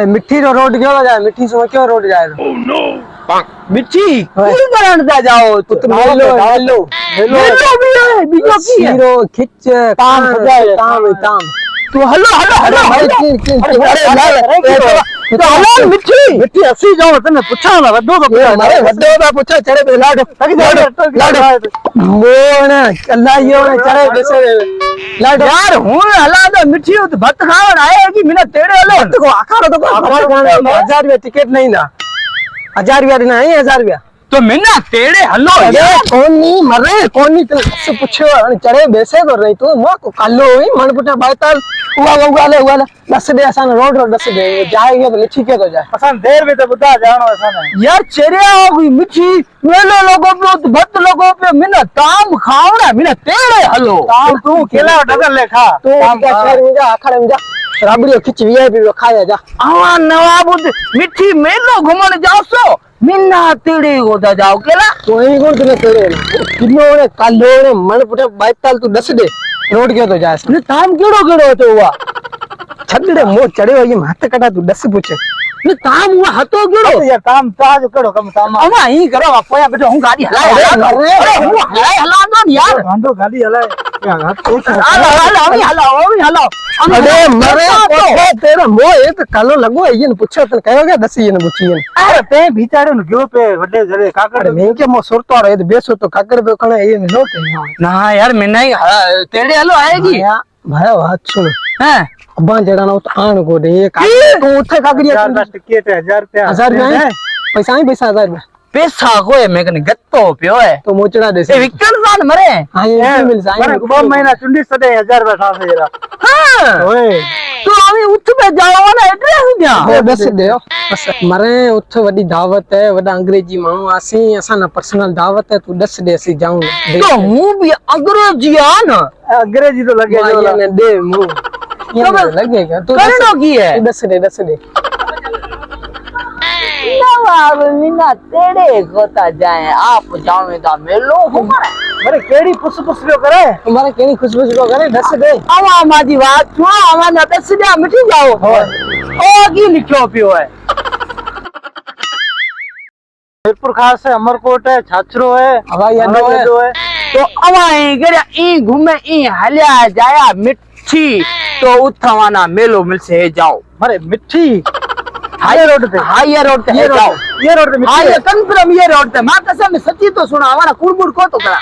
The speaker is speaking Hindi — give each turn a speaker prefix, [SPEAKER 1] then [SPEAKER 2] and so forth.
[SPEAKER 1] मिठी रो रोड क्यों जाए मिठी सुबह क्यों रोड जाए
[SPEAKER 2] मिठी की करंदा जाओ तो
[SPEAKER 1] हेलो हेलो
[SPEAKER 2] हेलो भी है बीजो की है
[SPEAKER 1] हीरो खिच काम काम
[SPEAKER 2] तो हेलो हेलो हेलो तो हेलो मिठी
[SPEAKER 1] मिठी असी जाओ तने पूछा ना वड्डो तो मारे वड्डो दा पूछा चढ़े पे लाडो मोण अल्लाह यो चढ़े बेसे लाडो
[SPEAKER 2] यार हूं हला तो मिठी तो भत खावण आए कि मिने तेड़े हेलो
[SPEAKER 1] तो आखाड़ो तो 1000 रुपया टिकट नहीं ना 1000 रुपया देना है 1000 रुपया
[SPEAKER 2] तो मिना तेड़े हेलो
[SPEAKER 1] अरे कोनी मरे कोनी तो से पूछो चढ़े बेसे तो रही तू मो को कालो ही मनपुटा बायताल उवा दस दे असन रोड दस दे जाएगा तो लिखी के तो जाए
[SPEAKER 2] असन देर में तो बुदा जानो असन यार चेरिया होगी मिठी मेले लोगों पे तो भत लोगों पे मिना ताम खावड़ा मिना तेड़े हेलो
[SPEAKER 1] ताम तू
[SPEAKER 2] केला डगल ले खा
[SPEAKER 1] तू क्या शहर में जा अखाड़े में जा राबड़ी खिच वीआईपी खाया जा
[SPEAKER 2] आवा नवाबुद मिठी मेलो घुमण जाओ मिना तेड़े गोदा जाओ केला
[SPEAKER 1] तो ही कोण तने तेड़े किलो ने कालो ने मनपुटा बायताल तू दस दे रोड के तो जाए
[SPEAKER 2] ने ताम केड़ो तो हुआ
[SPEAKER 1] छदड़े मो चढ़े ये हाथ कटा तू दस पूछे
[SPEAKER 2] ने ताम हुआ हतो केड़ो
[SPEAKER 1] यार ताम ताज केड़ो कम ताम
[SPEAKER 2] अमा ही करो अपोया बेटो हूं गाड़ी हलाए हला दो यार
[SPEAKER 1] गांडो गाड़ी हलाए
[SPEAKER 2] हलाओ
[SPEAKER 1] अरे मरे तो तेरा मो ए तो कालो लगो ये न पूछो तो कहो क्या दस ये न पूछी
[SPEAKER 2] अरे पे भीताड़ो न गयो पे वड्डे जरे काकड़
[SPEAKER 1] मैं के मो सुरतो रे बेसो तो काकड़ पे कणे ये न होते
[SPEAKER 2] ना यार मैं नहीं तेड़े हेलो आएगी
[SPEAKER 1] भाई बात सुन
[SPEAKER 2] हैं
[SPEAKER 1] अब्बा जड़ा ना तो आन को दे तू उठे काकड़िया टिकट 1000 रुपया 1000 रुपया पैसा ही पैसा 1000 रुपया
[SPEAKER 2] पैसा कोई मैं कने गत्तो पियो है
[SPEAKER 1] तो मोचड़ा दे
[SPEAKER 2] ए विकल सान मरे
[SPEAKER 1] हां ये मिल जाए
[SPEAKER 2] 2 महीना चुंडी सदे 1000 रुपया साथ जरा हां ओए तो अभी उठ पे जाओ ना एड्रेस दिया
[SPEAKER 1] वो बस दे बस मरे उठ वडी दावत है वडा अंग्रेजी मानू आसी असा ना पर्सनल दावत है तू दस दे सी जाऊं
[SPEAKER 2] तो हूं भी अंग्रेजी आ ना
[SPEAKER 1] अंग्रेजी तो लगे जो ने दे मु ये लगेगा तू
[SPEAKER 2] करनो की है
[SPEAKER 1] दस दे
[SPEAKER 2] नवाब मीना तेड़े गोता जाए आप जावे दा मेलो घुमाए
[SPEAKER 1] मरे केड़ी पुस लो करे हमारे केनी खुशबू लो करे दस दे
[SPEAKER 2] आवा माजी बात छो आवा ना दस दे मिठी जाओ ओ की लिखो पियो है
[SPEAKER 1] जयपुर खास है अमरकोट है छाछरो है हवाई अड्डो है
[SPEAKER 2] तो आवा गड़िया ई घूमे ई हल्या जाया मिठी तो उठवाना मेलो मिल से जाओ
[SPEAKER 1] मरे मिठी
[SPEAKER 2] हाई रोड पे ये रोड पे
[SPEAKER 1] मिठी
[SPEAKER 2] हां ये कंफर्म ये रोड पे मां कसम सच्ची तो सुना हमारा कुड़बुड़ को तो करा